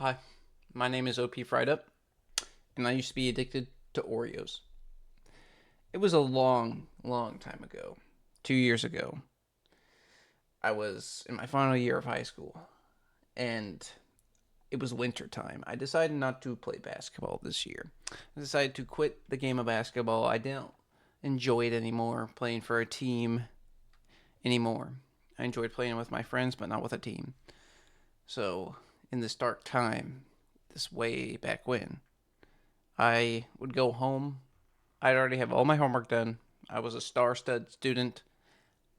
Hi, my name is OP Fried Up, and I used to be addicted to Oreos. It was a long, long time ago. 2 years ago, I was in my final year of high school, and it was winter time. I decided not to play basketball this year. I decided to quit the game of basketball. I don't enjoy it anymore, playing for a team anymore. I enjoyed playing with my friends, but not with a team. So, in this dark time, this way back when, I would go home. I'd already have all my homework done. I was a star stud student,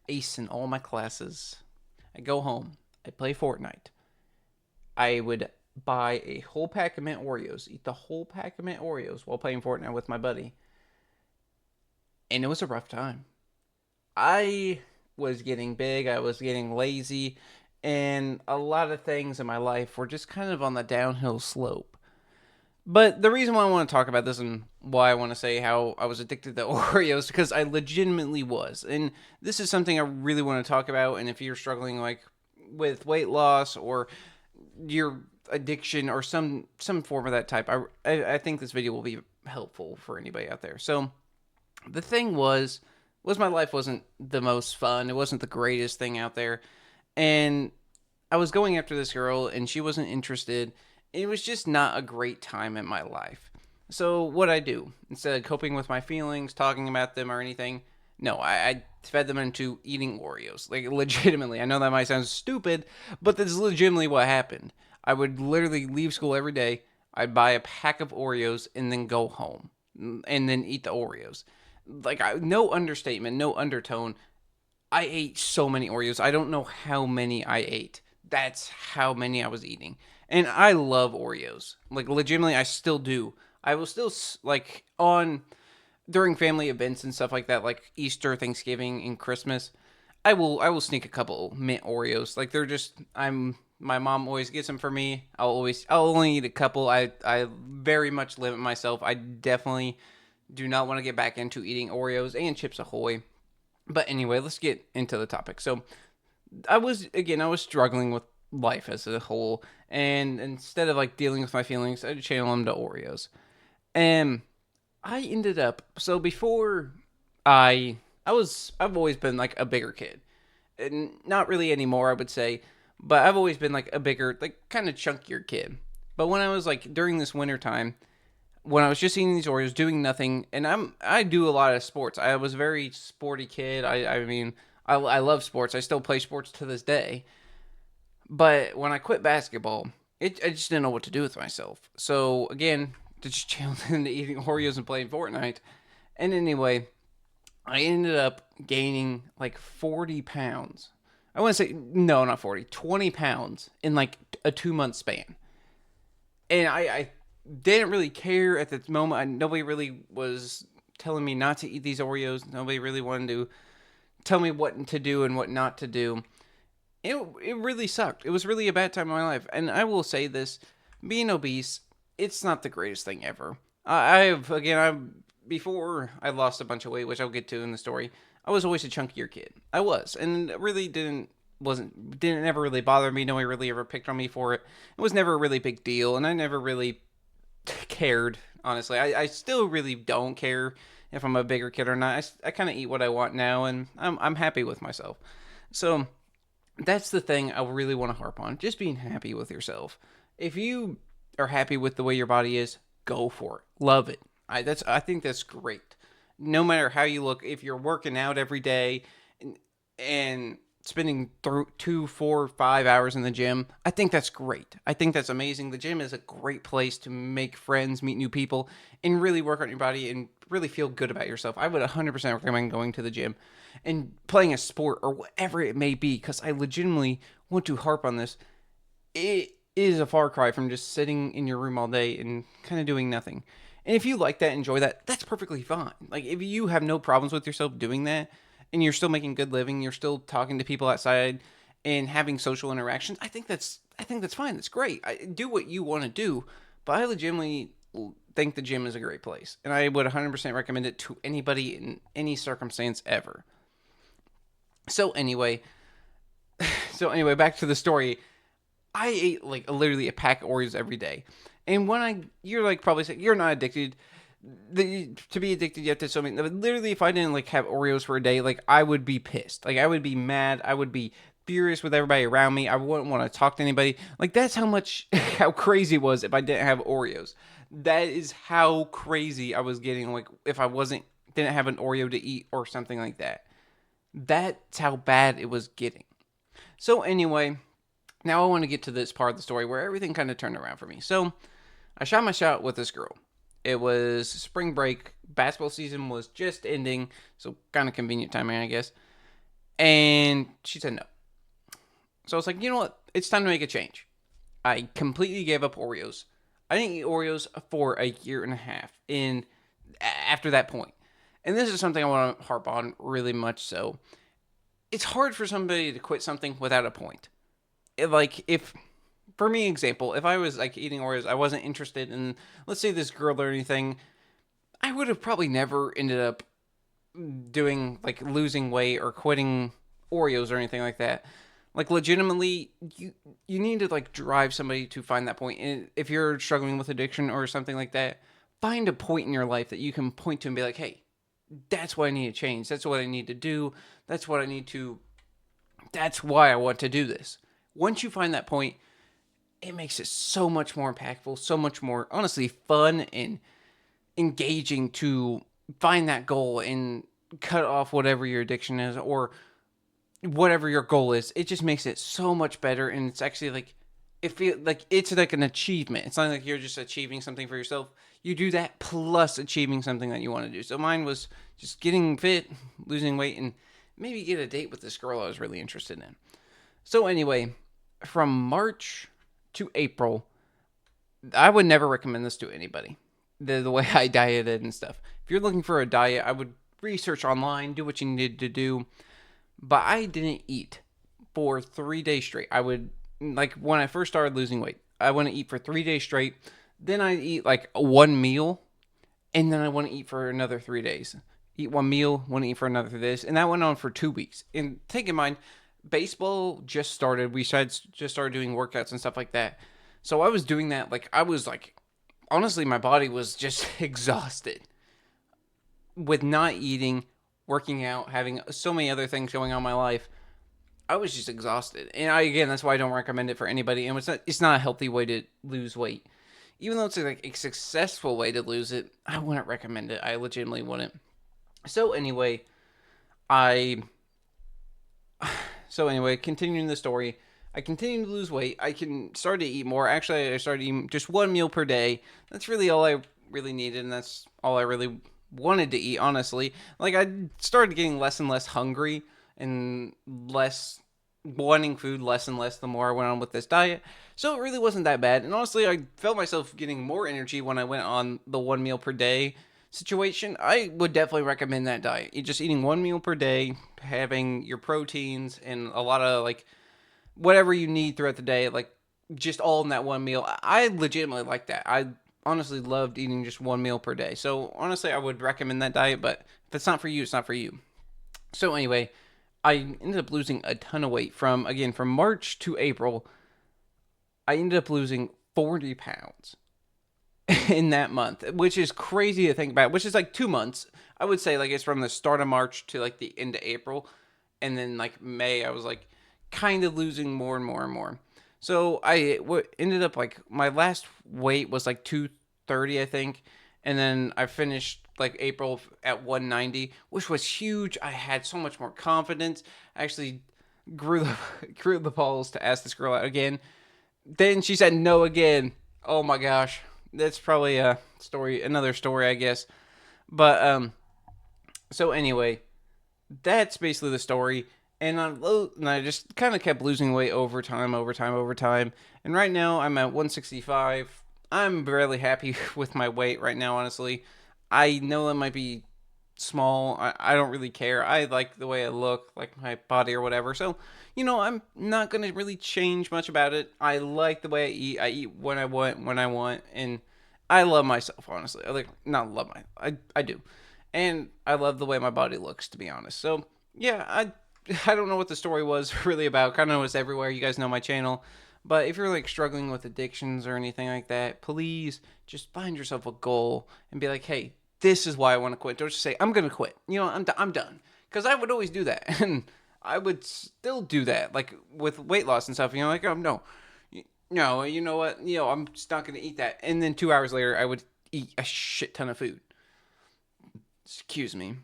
ace in all my classes. I'd go home. I'd play Fortnite. I would buy a whole pack of mint Oreos, eat the whole pack of mint Oreos while playing Fortnite with my buddy. And it was a rough time. I was getting big, I was getting lazy, and a lot of things in my life were just kind of on the downhill slope. But the reason why I want to talk about this and why I want to say how I was addicted to Oreos because I legitimately was. And this is something I really want to talk about. And if you're struggling like with weight loss or your addiction or some form of that type, I think this video will be helpful for anybody out there. So the thing was my life wasn't the most fun. It wasn't the greatest thing out there. And I was going after this girl and she wasn't interested. It was just not a great time in my life. So what I do, instead of coping with my feelings, talking about them or anything, no, I fed them into eating Oreos. Like legitimately. I know that might sound stupid, but this is legitimately what happened. I would literally leave school every day. I'd buy a pack of Oreos and then go home and then eat the Oreos. No understatement, no undertone. I ate so many Oreos. I don't know how many I ate. That's how many I was eating. And I love Oreos. Like legitimately I still do. I will still like on during family events and stuff like that, like Easter, Thanksgiving, and Christmas. I will sneak a couple mint Oreos. Like they're just I'm my mom always gets them for me. I'll only eat a couple. I very much limit myself. I definitely do not want to get back into eating Oreos and Chips Ahoy. But anyway, let's get into the topic. So I was struggling with life as a whole, and instead of like dealing with my feelings, I channel them to Oreos. And I ended up so before I've always been like a bigger kid, and not really anymore I would say, but I've always been like a bigger, like kind of chunkier kid. But when I was like during this winter time, when I was just eating these Oreos, doing nothing, and I do a lot of sports. I was a very sporty kid. I mean I love sports. I still play sports to this day. But when I quit basketball, I just didn't know what to do with myself. So again, just chilled into eating Oreos and playing Fortnite. And anyway, I ended up gaining like 40 pounds. I want to say, no, not 40, 20 pounds in like a 2 month span. And I didn't really care at the moment. Nobody really was telling me not to eat these Oreos. Nobody really wanted to tell me what to do and what not to do. It really sucked. It was really a bad time in my life. And I will say this, being obese, it's not the greatest thing ever. I before I lost a bunch of weight, which I'll get to in the story, I was always a chunkier kid. I was, and it really didn't ever really bother me. Nobody really ever picked on me for it. It was never a really big deal, and I never really cared. Honestly, I still really don't care if I'm a bigger kid or not. I kind of eat what I want now, and I'm happy with myself. So that's the thing I really want to harp on. Just being happy with yourself. If you are happy with the way your body is, go for it. Love it. I think that's great. No matter how you look, if you're working out every day and spending 2, 4, 5 hours in the gym, I think that's great. I think that's amazing. The gym is a great place to make friends, meet new people, and really work on your body and really feel good about yourself. I would 100% recommend going to the gym and playing a sport or whatever it may be, because I legitimately want to harp on this. It is a far cry from just sitting in your room all day and kind of doing nothing. And if you like that, enjoy that, that's perfectly fine. Like, if you have no problems with yourself doing that, and you're still making good living, you're still talking to people outside and having social interactions, I think that's fine. That's great. Do what you want to do, but I legitimately think the gym is a great place, and I would 100% recommend it to anybody in any circumstance ever. So anyway, back to the story. I ate like literally a pack of Oreos every day. And you're like probably saying you're not addicted. To be addicted, you have to something. Literally, if I didn't like have Oreos for a day, like I would be pissed. Like I would be mad. I would be furious with everybody around me. I wouldn't want to talk to anybody. Like that's how much, how crazy it was if I didn't have Oreos. That is how crazy I was getting. Like if I didn't have an Oreo to eat or something like that. That's how bad it was getting. So anyway, now I want to get to this part of the story where everything kind of turned around for me. So I shot my shot with this girl. It was spring break. Basketball season was just ending, so kind of convenient timing, I guess. And she said no. So I was like, you know what? It's time to make a change. I completely gave up Oreos. I didn't eat Oreos for a year and a half after that point. And this is something I want to harp on really much so. It's hard for somebody to quit something without a point. For me, example, if I was like eating Oreos, I wasn't interested in, let's say, this girl or anything, I would have probably never ended up doing like losing weight or quitting Oreos or anything like that. Like legitimately, you need to like drive somebody to find that point. And if you're struggling with addiction or something like that, find a point in your life that you can point to and be like, hey, that's what I need to change. That's what I need to do. That's what I need to. That's why I want to do this. Once you find that point, it makes it so much more impactful, so much more, honestly, fun and engaging to find that goal and cut off whatever your addiction is or whatever your goal is. It just makes it so much better, and it's actually like it's like an achievement. It's not like you're just achieving something for yourself. You do that plus achieving something that you want to do. So mine was just getting fit, losing weight, and maybe get a date with this girl I was really interested in. So anyway, from March to April, I would never recommend this to anybody. The way I dieted and stuff. If you're looking for a diet, I would research online, do what you needed to do. But I didn't eat for 3 days straight. I would, like, when I first started losing weight, I wouldn't eat for 3 days straight. Then I'd eat, like, one meal. And then I wouldn't eat for another 3 days. Eat one meal, wouldn't eat for another 3 days. And that went on for 2 weeks. And take in mind, baseball just started. We just started doing workouts and stuff like that. So I was doing that, like, I was, like, honestly, my body was just exhausted with not eating, working out, having so many other things going on in my life. I was just exhausted. And again, that's why I don't recommend it for anybody. And it's not a healthy way to lose weight. Even though it's like a successful way to lose it, I wouldn't recommend it. I legitimately wouldn't. So anyway, continuing the story, I continued to lose weight. I started to eat more. Actually, I started eating just one meal per day. That's really all I really needed, and that's all I really wanted to eat, honestly. Like, I started getting less and less hungry and less wanting food less and less the more I went on with this diet. So it really wasn't that bad. And honestly, I felt myself getting more energy when I went on the one meal per day situation. I would definitely recommend that diet. You're just eating one meal per day, having your proteins and a lot of like whatever you need throughout the day, like just all in that one meal. I legitimately like that. I honestly loved eating just one meal per day. So honestly, I would recommend that diet, but if it's not for you, it's not for you. So anyway, I ended up losing a ton of weight from March to April. I ended up losing 40 pounds in that month, which is crazy to think about, which is like 2 months. I would say like it's from the start of March to like the end of April. And then like May, I was like kind of losing more and more and more. So I ended up like my last weight was like 230, I think. And then I finished like April at 190, which was huge. I had so much more confidence. I actually grew the balls to ask this girl out again. Then she said no again. Oh my gosh. That's probably another story, I guess. But so anyway, that's basically the story. And I just kind of kept losing weight over time. And right now I'm at 165. I'm really happy with my weight right now, honestly. I know it might be small. I don't really care. I like the way I look, like my body or whatever. So, I'm not going to really change much about it. I like the way I eat. I eat when I want, and I love myself, honestly. I do. And I love the way my body looks, to be honest. So, yeah, I don't know what the story was really about. Kind of was everywhere. You guys know my channel. But if you're like struggling with addictions or anything like that, please just find yourself a goal and be like, hey, this is why I want to quit. Don't just say I'm gonna quit. I'm done. Because I would always do that, and I would still do that, like with weight loss and stuff. Like, oh no, no, you know what? I'm just not gonna eat that. And then 2 hours later, I would eat a shit ton of food. Excuse me.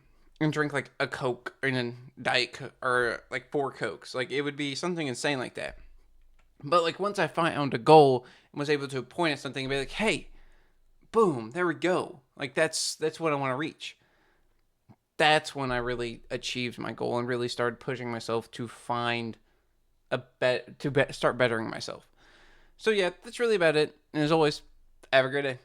And drink like a Coke and then Diet Coke, or like 4 Cokes. Like it would be something insane like that. But like once I found a goal and was able to point at something and be like, hey, boom, there we go. Like that's what I want to reach. That's when I really achieved my goal and really started pushing myself to find start bettering myself. So yeah, that's really about it. And as always, have a great day.